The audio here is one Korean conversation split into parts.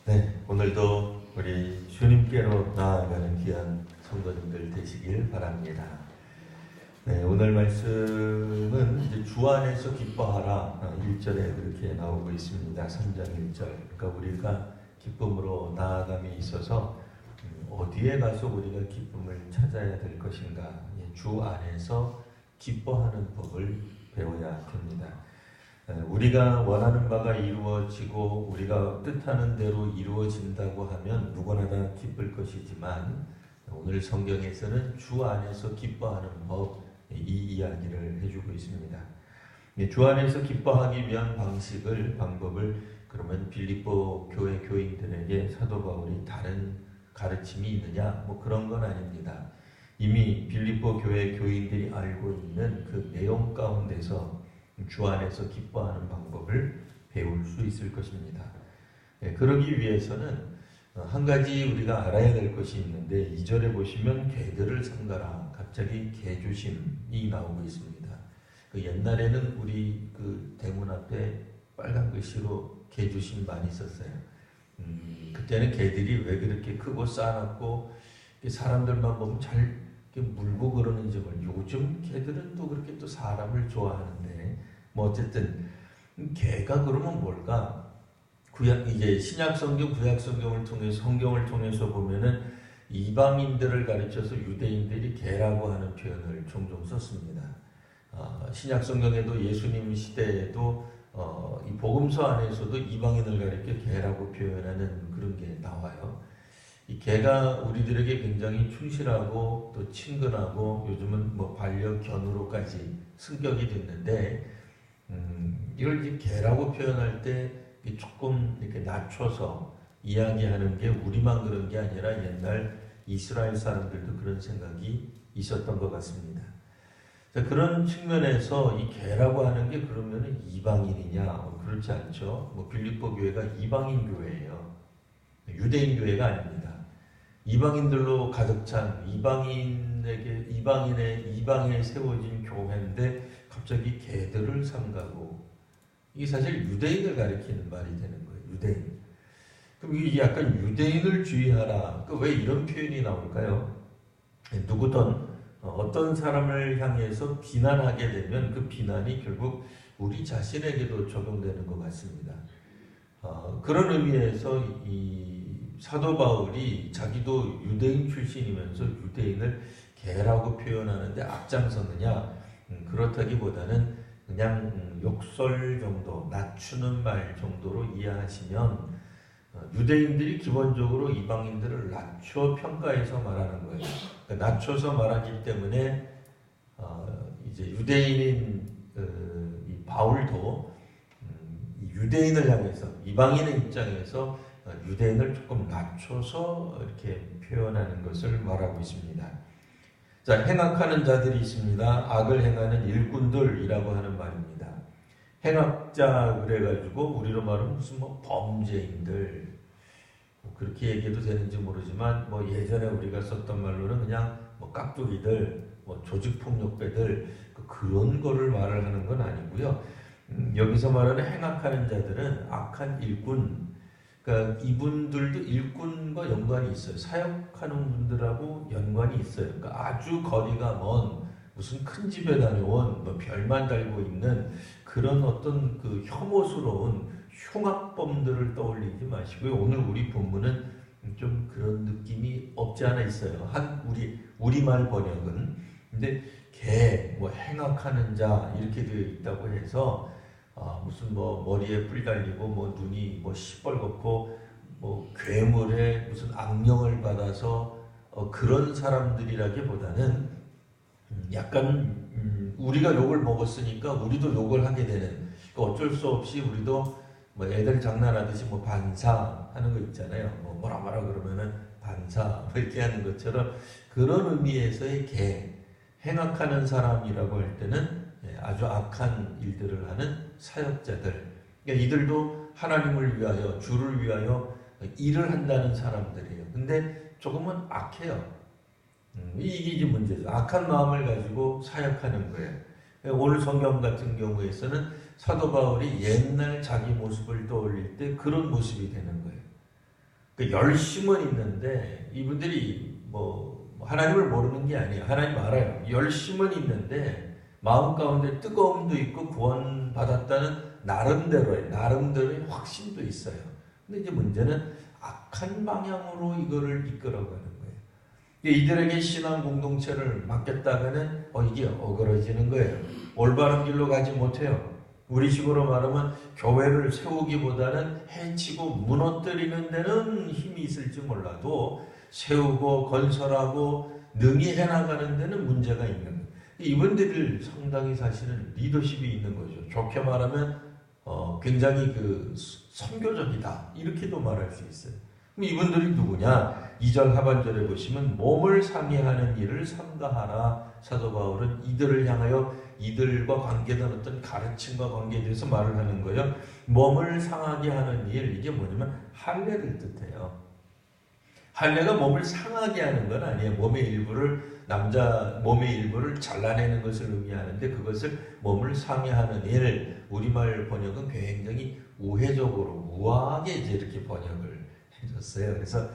네, 오늘도 우리 주님께로 나아가는 귀한 성도님들 되시길 바랍니다. 네, 오늘 말씀은 이제 주 안에서 기뻐하라 1절에 그렇게 나오고 있습니다. 3장 1절. 그러니까 우리가 기쁨으로 나아감이 있어서 어디에 가서 우리가 기쁨을 찾아야 될 것인가? 주 안에서 기뻐하는 법을 배워야 됩니다. 우리가 원하는 바가 이루어지고 우리가 뜻하는 대로 이루어진다고 하면 누구나 다 기쁠 것이지만 오늘 성경에서는 주 안에서 기뻐하는 법, 이 이야기를 해주고 있습니다. 주 안에서 기뻐하기 위한 방법을 그러면 빌립보 교회 교인들에게 사도 바울이 다른 가르침이 있느냐? 그런 건 아닙니다. 이미 빌립보 교회 교인들이 알고 있는 그 내용 가운데서 주 안에서 기뻐하는 방법을 배울 수 있을 것입니다. 그러기 위해서는 한 가지 우리가 알아야 될 것이 있는데 2절에 보시면 개들을 삼가라. 갑자기 개주심이 나오고 있습니다. 옛날에는 우리 그 대문 앞에 빨간 글씨로 개주심 많이 썼어요. 그때는 개들이 왜 그렇게 크고 싸놨고 사람들만 보면 잘 물고 그러는지 몰라요. 요즘 개들은 또 그렇게 또 사람을 좋아하는데 어쨌든 개가 그러면 뭘까? 이제 신약 성경, 구약 성경을 통해서 성경을 통해서 보면은 이방인들을 가르쳐서 유대인들이 개라고 하는 표현을 종종 썼습니다. 신약 성경에도 예수님 시대에도 이 복음서 안에서도 이방인을 가리켜 개라고 표현하는 그런 게 나와요. 이 개가 우리들에게 굉장히 충실하고 또 친근하고 요즘은 반려견으로까지 승격이 됐는데 이걸 이제 개라고 표현할 때 조금 이렇게 낮춰서 이야기하는 게 우리만 그런 게 아니라 옛날 이스라엘 사람들도 그런 생각이 있었던 것 같습니다. 자, 그런 측면에서 이 개라고 하는 게 그러면 이방인이냐? 그렇지 않죠. 빌립보 교회가 이방인 교회예요. 유대인 교회가 아닙니다. 이방인들로 가득 찬 이방인에 세워진 교회인데 갑자기 개들을 삼가고 이게 사실 유대인을 가리키는 말이 되는 거예요. 유대인. 그럼 이게 약간 유대인을 주의하라. 왜 이런 표현이 나올까요? 누구든 어떤 사람을 향해서 비난하게 되면 그 비난이 결국 우리 자신에게도 적용되는 것 같습니다. 그런 의미에서 이 사도 바울이 자기도 유대인 출신이면서 유대인을 개라고 표현하는데 앞장섰느냐? 그렇다기보다는 그냥 욕설 정도, 낮추는 말 정도로 이해하시면 유대인들이 기본적으로 이방인들을 낮춰 평가해서 말하는 거예요. 그러니까 낮춰서 말하기 때문에 이제 유대인인 이 바울도 유대인을 향해서 이방인의 입장에서 유대인을 조금 낮춰서 이렇게 표현하는 것을 말하고 있습니다. 자, 행악하는 자들이 있습니다. 악을 행하는 일꾼들이라고 하는 말입니다. 행악자 그래가지고 우리로 말하면 무슨 범죄인들 그렇게 얘기해도 되는지 모르지만 예전에 우리가 썼던 말로는 그냥 깍두기들, 조직폭력배들 그런 거를 말을 하는 건 아니고요. 여기서 말하는 행악하는 자들은 악한 일꾼. 그러니까 이분들도 일꾼과 연관이 있어요. 사역하는 분들하고 연관이 있어요. 그러니까 아주 거리가 먼 무슨 큰 집에 다녀온 별만 달고 있는 그런 어떤 그 혐오스러운 흉악범들을 떠올리지 마시고요. 오늘 우리 본문은 좀 그런 느낌이 없지 않아 있어요. 우리말 번역은. 근데 행악하는 자 이렇게 되어 있다고 해서 무슨 머리에 뿔 달리고 눈이 시뻘겋고 괴물의 무슨 악령을 받아서 그런 사람들이라기보다는 약간 우리가 욕을 먹었으니까 우리도 욕을 하게 되는 어쩔 수 없이 우리도 애들 장난하듯이 반사 하는 거 있잖아요. 뭐라 그러면은 반사 이렇게 하는 것처럼 그런 의미에서의 행악하는 사람이라고 할 때는 아주 악한 일들을 하는 사역자들. 그러니까 이들도 하나님을 위하여 주를 위하여 일을 한다는 사람들이에요. 근데 조금은 악해요. 이게 문제죠. 악한 마음을 가지고 사역하는 거예요. 오늘 성경 같은 경우에서는 사도 바울이 옛날 자기 모습을 떠올릴 때 그런 모습이 되는 거예요. 그 열심은 있는데 이분들이 뭐 하나님을 모르는 게 아니에요. 하나님 알아요. 열심은 있는데 마음 가운데 뜨거움도 있고 구원받았다는 나름대로의 확신도 있어요. 근데 이제 문제는 악한 방향으로 이거를 이끌어가는 거예요. 이들에게 신앙 공동체를 맡겼다가는 이게 어그러지는 거예요. 올바른 길로 가지 못해요. 우리식으로 말하면 교회를 세우기보다는 해치고 무너뜨리는 데는 힘이 있을지 몰라도 세우고 건설하고 능히 해나가는 데는 문제가 있는 거예요. 이분들 상당히 사실은 리더십이 있는 거죠. 좋게 말하면 굉장히 선교적이다 이렇게도 말할 수 있어요. 그럼 이분들이 누구냐? 2절 하반절에 보시면 몸을 상해하는 일을 삼가하라. 사도 바울은 이들을 향하여 이들과 관계된 어떤 가르침과 관계에 대해서 말을 하는 거예요. 몸을 상하게 하는 일, 이게 뭐냐면 할례를 뜻해요. 할례가 몸을 상하게 하는 건 아니에요. 몸의 일부를 잘라내는 것을 의미하는데 그것을 몸을 상해하는 일, 우리말 번역은 굉장히 우회적으로 우아하게 이제 이렇게 번역을 해줬어요. 그래서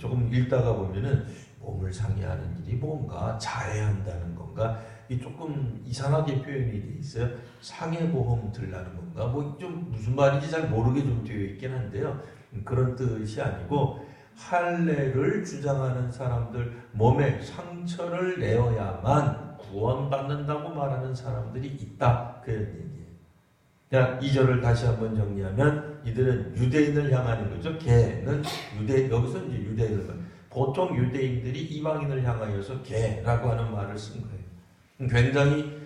조금 읽다가 보면은 몸을 상해하는 일이 뭔가 자해한다는 건가, 이 조금 이상하게 표현이 돼 있어요. 상해보험 들라는 건가, 뭐 좀 무슨 말인지 잘 모르게 좀 되어 있긴 한데요. 그런 뜻이 아니고 할례를 주장하는 사람들, 몸에 상처를 내어야만 구원받는다고 말하는 사람들이 있다, 그런 얘기예요. 자, 2절을 다시 한번 정리하면 이들은 유대인을 향하는 거죠. 개는 여기서 이제 유대인을, 보통 유대인들이 이방인을 향하여서 개라고 하는 말을 쓴 거예요. 굉장히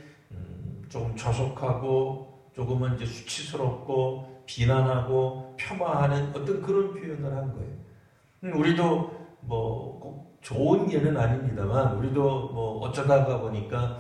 조금 저속하고 조금은 이제 수치스럽고 비난하고 폄하하는 어떤 그런 표현을 한 거예요. 우리도 뭐 꼭 좋은 예는 아닙니다만 우리도 뭐 어쩌다가 보니까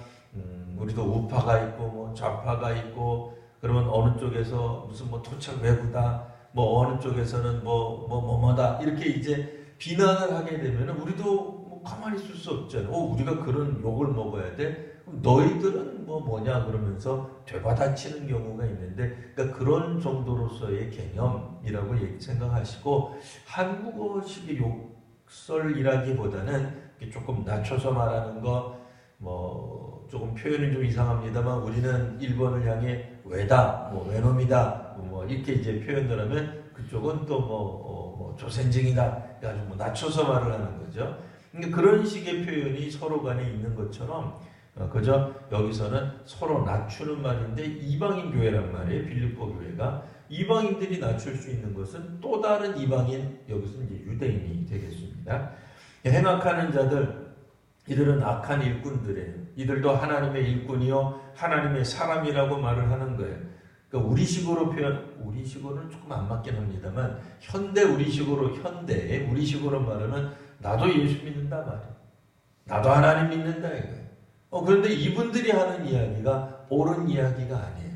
우리도 우파가 있고 뭐 좌파가 있고, 그러면 어느 쪽에서 무슨 뭐 토착 외구다, 뭐 어느 쪽에서는 뭐다 이렇게 이제 비난을 하게 되면 우리도 뭐 가만히 있을 수 없잖아요. 우리가 그런 욕을 먹어야 돼? 너희들은 뭐냐 그러면서 되받아치는 경우가 있는데, 그러니까 그런 정도로서의 개념이라고 생각하시고, 한국어식의 욕설이라기보다는 조금 낮춰서 말하는 거, 뭐 조금 표현이 좀 이상합니다만 우리는 일본을 향해 왜다, 외놈이다, 이렇게 이제 표현을 하면 그쪽은 또 조센징이다, 아주 낮춰서 말을 하는 거죠. 그러니까 그런 식의 표현이 서로 간에 있는 것처럼 그저 여기서는 서로 낮추는 말인데, 이방인 교회란 말이에요. 빌립보 교회가 이방인들이 낮출 수 있는 것은 또 다른 이방인, 여기서 이제 유대인이 되겠습니다. 행악하는 자들, 이들은 악한 일꾼들이에요. 이들도 하나님의 일꾼이요 하나님의 사람이라고 말을 하는 거예요. 그러니까 우리식으로는 조금 안 맞긴 합니다만 현대의 우리식으로 말하면 나도 예수 믿는다 말이에요. 나도 하나님 믿는다 이거예요. 그런데 이분들이 하는 이야기가 옳은 이야기가 아니에요.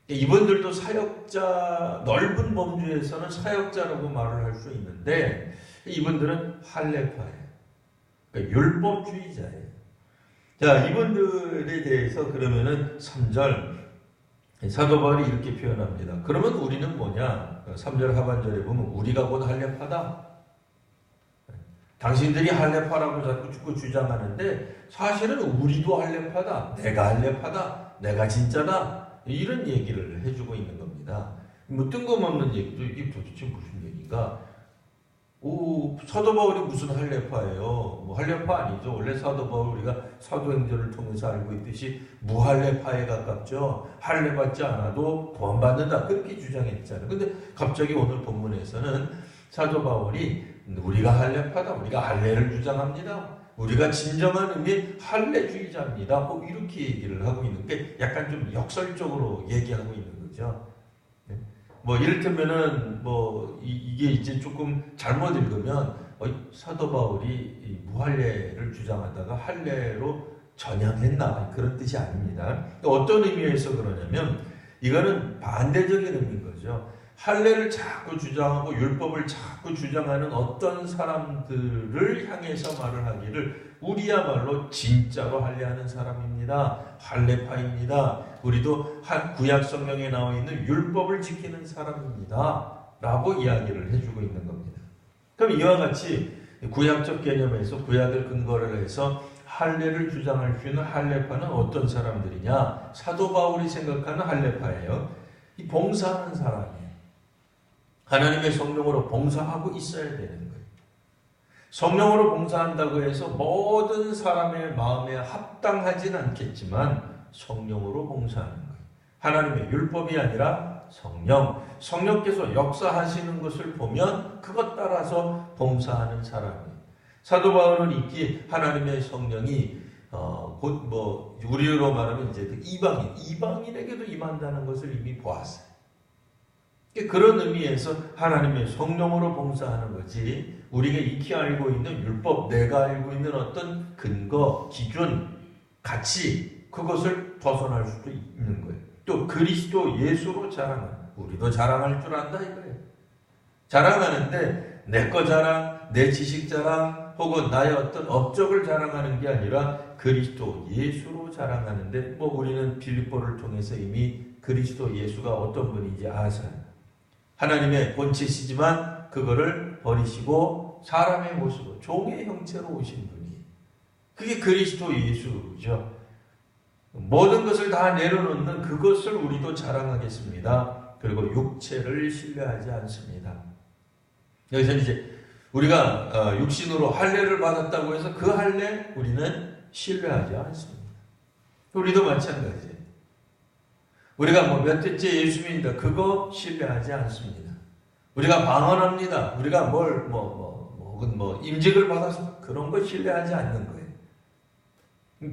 이분들도 사역자, 넓은 범주에서는 사역자라고 말을 할 수 있는데 이분들은 할례파예요. 그러니까 율법주의자예요. 자, 이분들에 대해서 그러면은 3절 사도 바울이 이렇게 표현합니다. 그러면 우리는 뭐냐? 3절 하반절에 보면 우리가 곧 할례파다. 당신들이 할례파라고 자꾸 주장하는데 사실은 우리도 할례파다. 내가 할례파다. 내가 진짜다. 이런 얘기를 해주고 있는 겁니다. 뭐 뜬금없는 얘기죠. 이게 도대체 무슨 얘기인가? 사도 바울이 무슨 할례파예요? 할례파 아니죠. 원래 사도 바울 우리가 사도행전을 통해서 알고 있듯이 무할례파에 가깝죠. 할례받지 않아도 구원받는다, 그렇게 주장했잖아요. 근데 갑자기 오늘 본문에서는 사도 바울이 우리가 할례파다, 우리가 할례를 주장합니다, 우리가 진정한 의미의 할례주의자입니다, 이렇게 얘기를 하고 있는 게 약간 좀 역설적으로 얘기하고 있는 거죠. 이를테면은 이게 이제 조금 잘못 읽으면 사도 바울이 무할례를 주장하다가 할례로 전향했나, 그런 뜻이 아닙니다. 어떤 의미에서 그러냐면 이거는 반대적인 의미인 거죠. 할례를 자꾸 주장하고 율법을 자꾸 주장하는 어떤 사람들을 향해서 말을 하기를 우리야말로 진짜로 할례하는 사람입니다, 할례파입니다, 우리도 구약 성경에 나와 있는 율법을 지키는 사람입니다 라고 이야기를 해주고 있는 겁니다. 그럼 이와 같이 구약적 개념에서 구약을 근거로 해서 할례를 주장할 수 있는 할례파는 어떤 사람들이냐? 사도 바울이 생각하는 할례파예요. 이 봉사하는 사람이에요. 하나님의 성령으로 봉사하고 있어야 되는 거예요. 성령으로 봉사한다고 해서 모든 사람의 마음에 합당하진 않겠지만 성령으로 봉사하는 거예요. 하나님의 율법이 아니라 성령께서 역사하시는 것을 보면 그것 따라서 봉사하는 사람이에요. 사도 바울은 있기 하나님의 성령이 곧 우리로 말하면 이제 그 이방인에게도 임한다는 것을 이미 보았어요. 그런 의미에서 하나님의 성령으로 봉사하는 거지, 우리가 익히 알고 있는 율법, 내가 알고 있는 어떤 근거, 기준, 가치, 그것을 벗어날 수도 있는 거예요. 또 그리스도 예수로 자랑하는, 우리도 자랑할 줄 안다 이거예요. 자랑하는데 내 거 자랑, 내 지식 자랑, 혹은 나의 어떤 업적을 자랑하는 게 아니라 그리스도 예수로 자랑하는데, 우리는 빌립보를 통해서 이미 그리스도 예수가 어떤 분인지 아세요. 하나님의 본체시지만 그거를 버리시고 사람의 모습으로 종의 형체로 오신 분이, 그게 그리스도 예수죠. 모든 것을 다 내려놓는 그것을 우리도 자랑하겠습니다. 그리고 육체를 신뢰하지 않습니다. 여기서 이제 우리가 육신으로 할례를 받았다고 해서 그 할례 우리는 신뢰하지 않습니다. 우리도 마찬가지예요. 우리가 몇 대째 예수 믿는다, 그거 신뢰하지 않습니다. 우리가 방언합니다, 우리가 임직을 받아서 그런 거 신뢰하지 않는 거예요.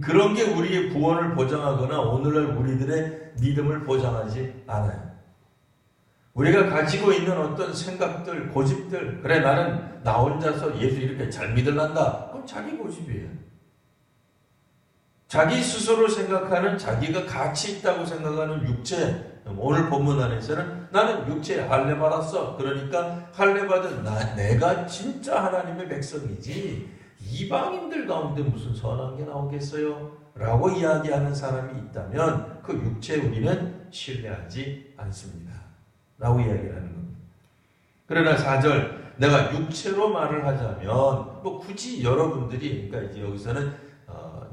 그런 게 우리의 구원을 보장하거나 오늘날 우리들의 믿음을 보장하지 않아요. 우리가 가지고 있는 어떤 생각들, 고집들, 그래 나는 나 혼자서 예수 이렇게 잘 믿을란다, 그건 자기 고집이에요. 자기 스스로 생각하는, 자기가 가치 있다고 생각하는 육체, 오늘 본문 안에서는 나는 육체에 할례 받았어, 그러니까 할례 받은 내가 진짜 하나님의 백성이지 이방인들 가운데 무슨 선한 게 나오겠어요? 라고 이야기하는 사람이 있다면 그 육체 우리는 신뢰하지 않습니다 라고 이야기를 하는 겁니다. 그러나 4절, 내가 육체로 말을 하자면 굳이 여러분들이, 그러니까 이제 여기서는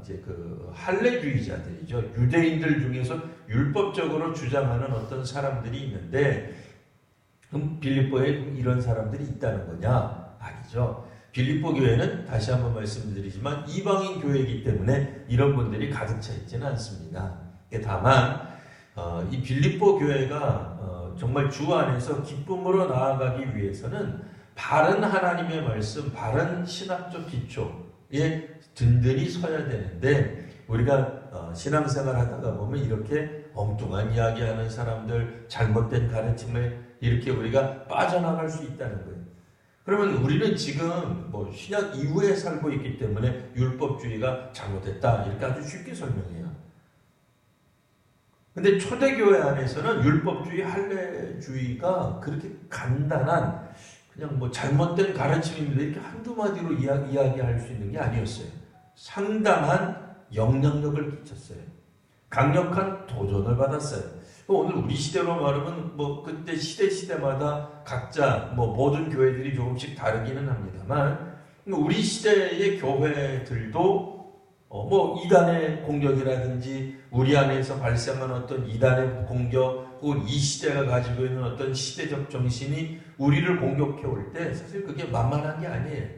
이제 그 할례주의자들이죠. 유대인들 중에서 율법적으로 주장하는 어떤 사람들이 있는데, 그럼 빌립보에 이런 사람들이 있다는 거냐? 아니죠. 빌립보 교회는 다시 한번 말씀드리지만 이방인 교회이기 때문에 이런 분들이 가득 차 있지는 않습니다. 다만 이 빌립보 교회가 정말 주 안에서 기쁨으로 나아가기 위해서는 바른 하나님의 말씀, 바른 신학적 기초에 든든히 서야 되는데, 우리가 신앙생활 하다가 보면 이렇게 엉뚱한 이야기하는 사람들, 잘못된 가르침에 이렇게 우리가 빠져나갈 수 있다는 거예요. 그러면 우리는 지금 신약 이후에 살고 있기 때문에 율법주의가 잘못됐다 이렇게 아주 쉽게 설명해요. 근데 초대교회 안에서는 율법주의, 할례주의가 그렇게 간단한 그냥 잘못된 가르침입니다 이렇게 한두 마디로 이야기할 수 있는 게 아니었어요. 상당한 영향력을 끼쳤어요. 강력한 도전을 받았어요. 오늘 우리 시대로 말하면 그때 시대마다 각자 모든 교회들이 조금씩 다르기는 합니다만, 우리 시대의 교회들도 이단의 공격이라든지 우리 안에서 발생한 어떤 이단의 공격, 혹은 이 시대가 가지고 있는 어떤 시대적 정신이 우리를 공격해 올 때 사실 그게 만만한 게 아니에요.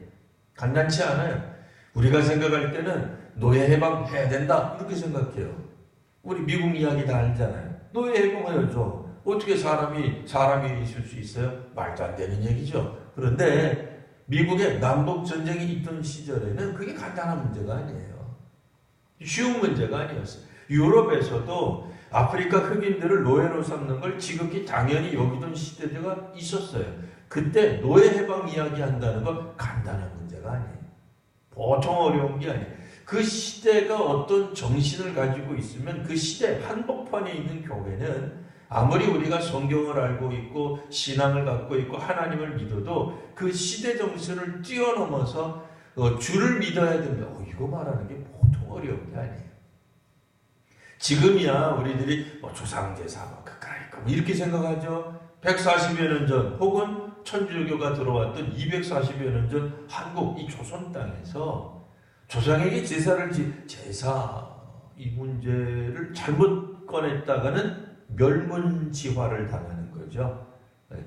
간단치 않아요. 우리가 생각할 때는 노예 해방해야 된다 이렇게 생각해요. 우리 미국 이야기 다 알잖아요. 노예 해방해야죠. 어떻게 사람이 있을 수 있어요? 말도 안 되는 얘기죠. 그런데 미국의 남북 전쟁이 있던 시절에는 그게 간단한 문제가 아니에요. 쉬운 문제가 아니었어요. 유럽에서도 아프리카 흑인들을 노예로 삼는 걸 지극히 당연히 여기던 시대가 있었어요. 그때 노예 해방 이야기한다는 건 간단한 문제가 아니에요. 보통 어려운 게 아니에요. 그 시대가 어떤 정신을 가지고 있으면 그 시대 한복판에 있는 교회는 아무리 우리가 성경을 알고 있고 신앙을 갖고 있고 하나님을 믿어도 그 시대 정신을 뛰어넘어서 주를 믿어야 된다. 이거 말하는 게 보통 어려운 게 아니에요. 지금이야 우리들이 조상제사 이렇게 생각하죠. 140여 년 전 혹은 천주교가 들어왔던 240여 년 전 한국 이 조선 땅에서 조상에게 제사 이 문제를 잘못 꺼냈다가는 멸문지화를 당하는 거죠.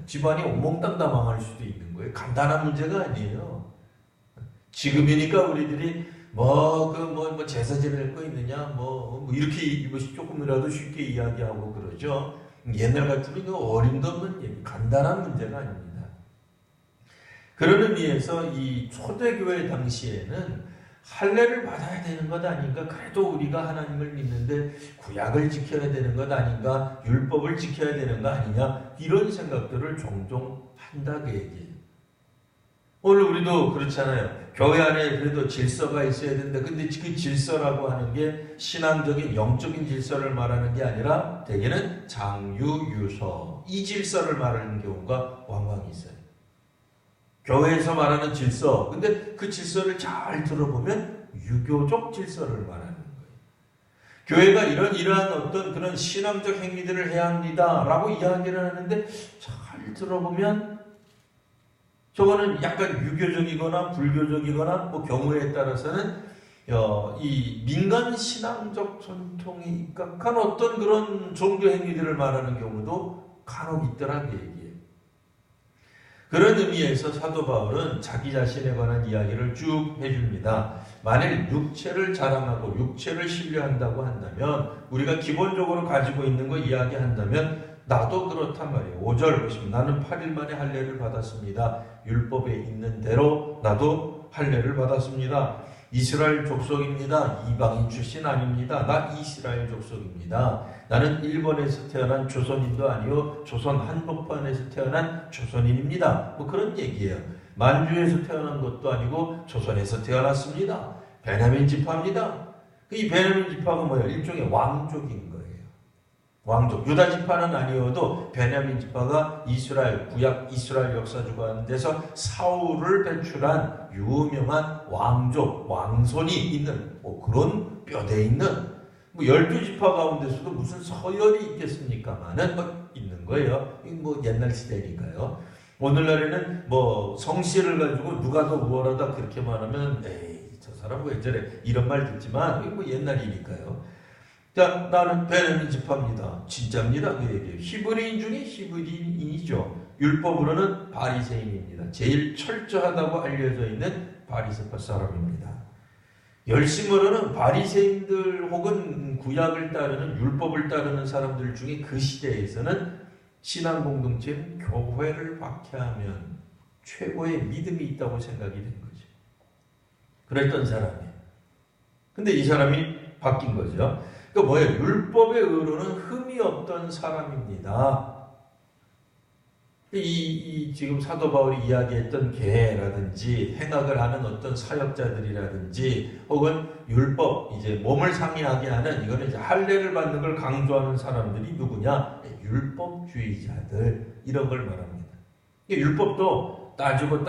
집안이 몽땅 다 망할 수도 있는 거예요. 간단한 문제가 아니에요. 지금이니까 우리들이 제사 지낼 거 있느냐, 이렇게 조금이라도 쉽게 이야기하고 그러죠. 옛날 같으면 어림도 없는 얘기, 간단한 문제가 아닙니다. 그런 의미에서 이 초대교회 당시에는 할례를 받아야 되는 것 아닌가? 그래도 우리가 하나님을 믿는데 구약을 지켜야 되는 것 아닌가? 율법을 지켜야 되는 거 아니냐? 이런 생각들을 종종 한다고 얘기해요. 오늘 우리도 그렇잖아요. 교회 안에 그래도 질서가 있어야 된다. 근데 그 질서라고 하는 게 신앙적인 영적인 질서를 말하는 게 아니라 대개는 장유유서 이 질서를 말하는 경우가 왕왕 있어요. 교회에서 말하는 질서, 근데 그 질서를 잘 들어보면 유교적 질서를 말하는 거예요. 교회가 이러한 어떤 그런 신앙적 행위들을 해야 합니다라고 이야기를 하는데 잘 들어보면 저거는 약간 유교적이거나 불교적이거나 경우에 따라서는 이 민간 신앙적 전통에 입각한 어떤 그런 종교 행위들을 말하는 경우도 간혹 있더라고 얘기해요. 그런 의미에서 사도 바울은 자기 자신에 관한 이야기를 쭉 해줍니다. 만일 육체를 자랑하고 육체를 신뢰한다고 한다면 우리가 기본적으로 가지고 있는 거 이야기한다면 나도 그렇단 말이에요. 5절 보시면 나는 8일 만에 할례를 받았습니다. 율법에 있는 대로 나도 할례를 받았습니다. 이스라엘 족속입니다. 이방인 출신 아닙니다. 나 이스라엘 족속입니다. 나는 일본에서 태어난 조선인도 아니요 조선 한복판에서 태어난 조선인입니다. 그런 얘기예요. 만주에서 태어난 것도 아니고 조선에서 태어났습니다. 베냐민 지파입니다. 이 베냐민 지파가 뭐예요? 일종의 왕족인 거예요. 왕족. 유다 지파는 아니어도 베냐민 지파가 이스라엘, 구약 이스라엘 역사 주관 데서 사울을 배출한 유명한 왕족, 왕손이 있는 그런 뼈대 있는 12지파 가운데서도 무슨 서열이 있겠습니까만은 있는 거예요. 옛날 시대니까요. 오늘날에는 성씨를 가지고 누가 더 우월하다 그렇게 말하면 에이 저 사람 왜 저래 이런 말 듣지만 옛날 일이니까요. 자, 나는 베냐민 지파입니다. 진짜입니다. 그 얘기예요. 히브리인 중에 히브리인이죠. 율법으로는 바리새인입니다. 제일 철저하다고 알려져 있는 바리새파 사람입니다. 열심으로는 바리새인들 혹은 구약을 따르는 율법을 따르는 사람들 중에 그 시대에서는 신앙 공동체는 교회를 박해하면 최고의 믿음이 있다고 생각이 된 거죠. 그랬던 사람이에요. 근데 이 사람이 바뀐 거죠. 그러니까 뭐예요? 율법의 의로는 흠이 없던 사람입니다. 지금 사도 바울이 이야기했던 계라든지 행악을 하는 어떤 사역자들이라든지 혹은 율법 이제 몸을 상해하게 하는 이거는 이제 할례를 받는 걸 강조하는 사람들이 누구냐? 율법주의자들 이런 걸 말합니다. 율법도 따지고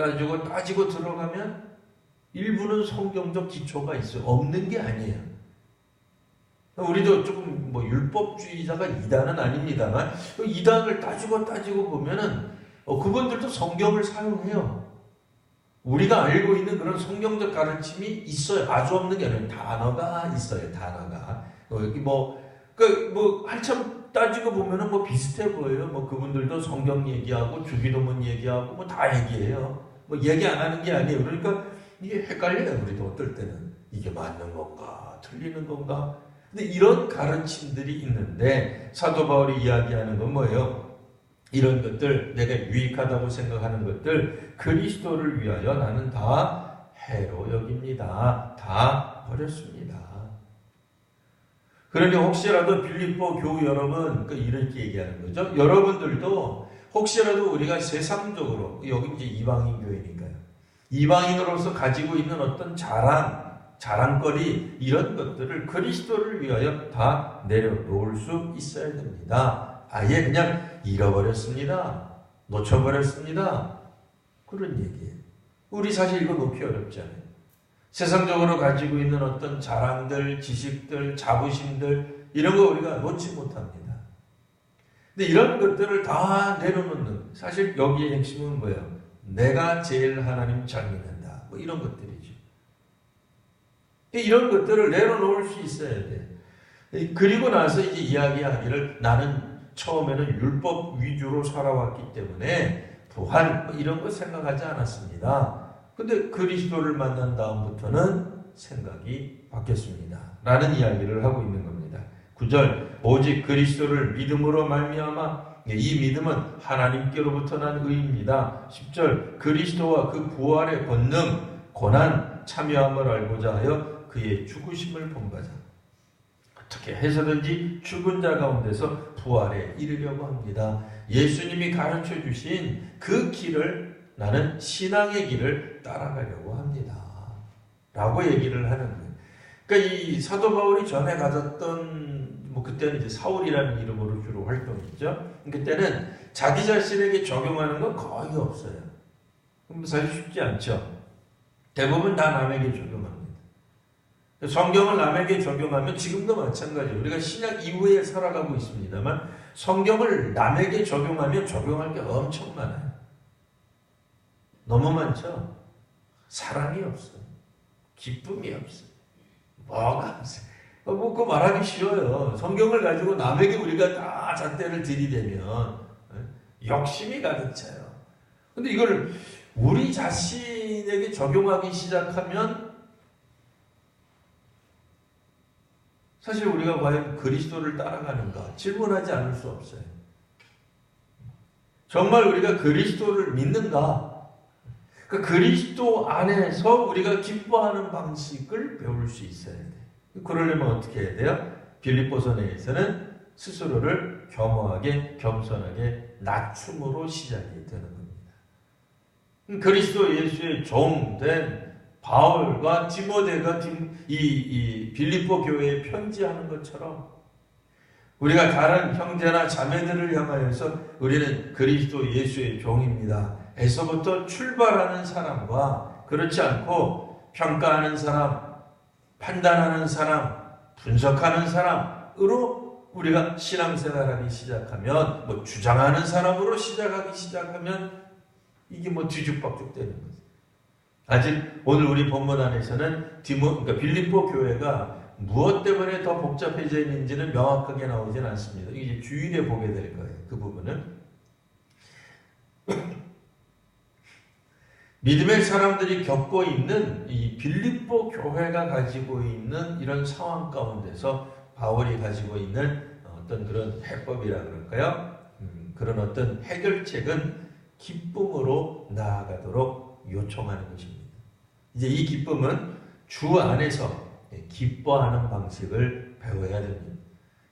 들어가면 일부는 성경적 기초가 있어요. 없는 게 아니에요. 우리도 조금 율법주의자가 이단은 아닙니다만 이단을 따지고 보면은 그분들도 성경을 사용해요. 우리가 알고 있는 그런 성경적 가르침이 있어요. 아주 없는 게 아니라 단어가 있어요. 단어가 여기 한참 따지고 보면은 비슷해 보여요. 그분들도 성경 얘기하고 주기도문 얘기하고 다 얘기해요. 얘기 안 하는 게 아니에요. 그러니까 이게 헷갈려요. 우리도 어떨 때는 이게 맞는 건가 틀리는 건가. 근데 이런 가르침들이 있는데 사도 바울이 이야기하는 건 뭐예요? 이런 것들 내가 유익하다고 생각하는 것들 그리스도를 위하여 나는 다 해로 여깁니다. 다 버렸습니다. 그러니 혹시라도 빌립보 교우 여러분 이렇게 얘기하는 거죠. 여러분들도 혹시라도 우리가 세상적으로 여기 이제 이방인 교회니까요. 이방인으로서 가지고 있는 어떤 자랑거리 이런 것들을 그리스도를 위하여 다 내려놓을 수 있어야 됩니다. 아예 그냥 잃어버렸습니다. 놓쳐버렸습니다. 그런 얘기예요. 우리 사실 이거 놓기 어렵잖아요. 세상적으로 가지고 있는 어떤 자랑들, 지식들, 자부심들 이런 거 우리가 놓지 못합니다. 근데 이런 것들을 다 내려놓는 사실 여기의 핵심은 뭐예요? 내가 제일 하나님 잘 믿는다. 뭐 이런 것들이죠. 이런 것들을 내려놓을 수 있어야 돼. 그리고 나서 이제 이야기하기를 나는 처음에는 율법 위주로 살아왔기 때문에 부활 뭐 이런 거 생각하지 않았습니다. 근데 그리스도를 만난 다음부터는 생각이 바뀌었습니다. 라는 이야기를 하고 있는 겁니다. 9절 오직 그리스도를 믿음으로 말미암아 이 믿음은 하나님께로부터 난 의입니다. 10절 그리스도와 그 부활의 권능, 고난, 참여함을 알고자 하여 그의 죽으심을 본받아 어떻게 해서든지 죽은 자 가운데서 부활에 이르려고 합니다. 예수님이 가르쳐 주신 그 길을 나는 신앙의 길을 따라가려고 합니다. 라고 얘기를 하는 거예요. 그러니까 이 사도 바울이 전에 가졌던 뭐 그때는 이제 사울이라는 이름으로 주로 활동했죠. 그때는 자기 자신에게 적용하는 건 거의 없어요. 사실 쉽지 않죠. 대부분 다 남에게 적용합니다. 성경을 남에게 적용하면 지금도 마찬가지예요. 우리가 신약 이후에 살아가고 있습니다만 성경을 남에게 적용하면 적용할 게 엄청 많아요. 너무 많죠. 사랑이 없어요. 기쁨이 없어요. 뭐가 없어요. 뭐 그거 말하기 쉬워요. 성경을 가지고 남에게 우리가 다 잣대를 들이대면 욕심이 가득 차요. 근데 이걸 우리 자신에게 적용하기 시작하면 사실 우리가 과연 그리스도를 따라가는가 질문하지 않을 수 없어요. 정말 우리가 그리스도를 믿는가? 그 그리스도 안에서 우리가 기뻐하는 방식을 배울 수 있어야 돼요. 그러려면 어떻게 해야 돼요? 빌립보서 내에서는 스스로를 겸허하게 겸손하게 낮춤으로 시작이 되는 겁니다. 그리스도 예수의 종된 바울과 디모데가 이 빌립보 교회에 편지하는 것처럼 우리가 다른 형제나 자매들을 향하여서 우리는 그리스도 예수의 종입니다. 에서부터 출발하는 사람과 그렇지 않고 평가하는 사람, 판단하는 사람, 분석하는 사람으로 우리가 신앙생활하기 시작하면 뭐 주장하는 사람으로 시작하기 시작하면 이게 뭐 뒤죽박죽 되는 거죠. 아직 오늘 우리 본문 안에서는 그러니까 빌립보 교회가 무엇 때문에 더 복잡해져 있는지는 명확하게 나오진 않습니다. 이제 주일에 보게 될 거예요. 그 부분은. 믿음의 사람들이 겪고 있는 이 빌립보 교회가 가지고 있는 이런 상황 가운데서 바울이 가지고 있는 어떤 그런 해법이라 그럴까요? 그런 어떤 해결책은 기쁨으로 나아가도록 요청하는 것입니다. 이제 이 기쁨은 주 안에서 기뻐하는 방식을 배워야 됩니다.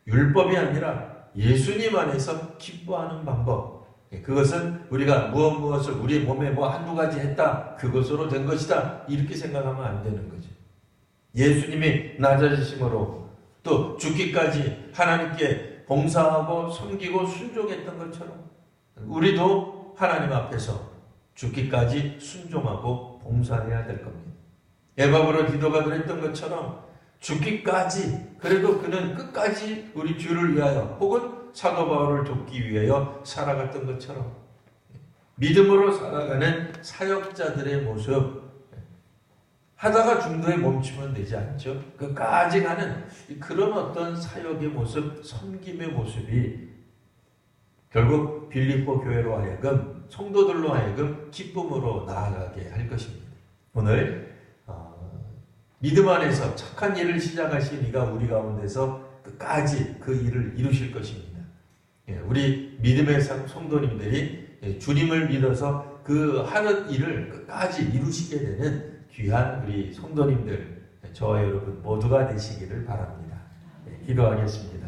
율법이 아니라 예수님 안에서 기뻐하는 방법. 그것은 우리가 무엇을 우리 몸에 뭐 한두 가지 했다. 그것으로 된 것이다. 이렇게 생각하면 안 되는 거죠. 예수님이 낮아지심으로 또 죽기까지 하나님께 봉사하고 섬기고 순종했던 것처럼 우리도 하나님 앞에서 죽기까지 순종하고 봉사해야 될 겁니다. 에바브로 디도가 그랬던 것처럼 죽기까지 그래도 그는 끝까지 우리 주를 위하여 혹은 사도 바울을 돕기 위하여 살아갔던 것처럼 믿음으로 살아가는 사역자들의 모습 하다가 중도에 멈추면 되지 않죠. 끝까지 가는 그런 어떤 사역의 모습, 섬김의 모습이 결국 빌립보 교회로 하여금 성도들로 하여금 기쁨으로 나아가게 할 것입니다. 오늘 믿음 안에서 착한 일을 시작하신 이가 우리 가운데서 끝까지 그 일을 이루실 것입니다. 우리 믿음의 성도님들이 주님을 믿어서 그 하는 일을 끝까지 이루시게 되는 귀한 우리 성도님들, 저와 여러분 모두가 되시기를 바랍니다. 기도하겠습니다.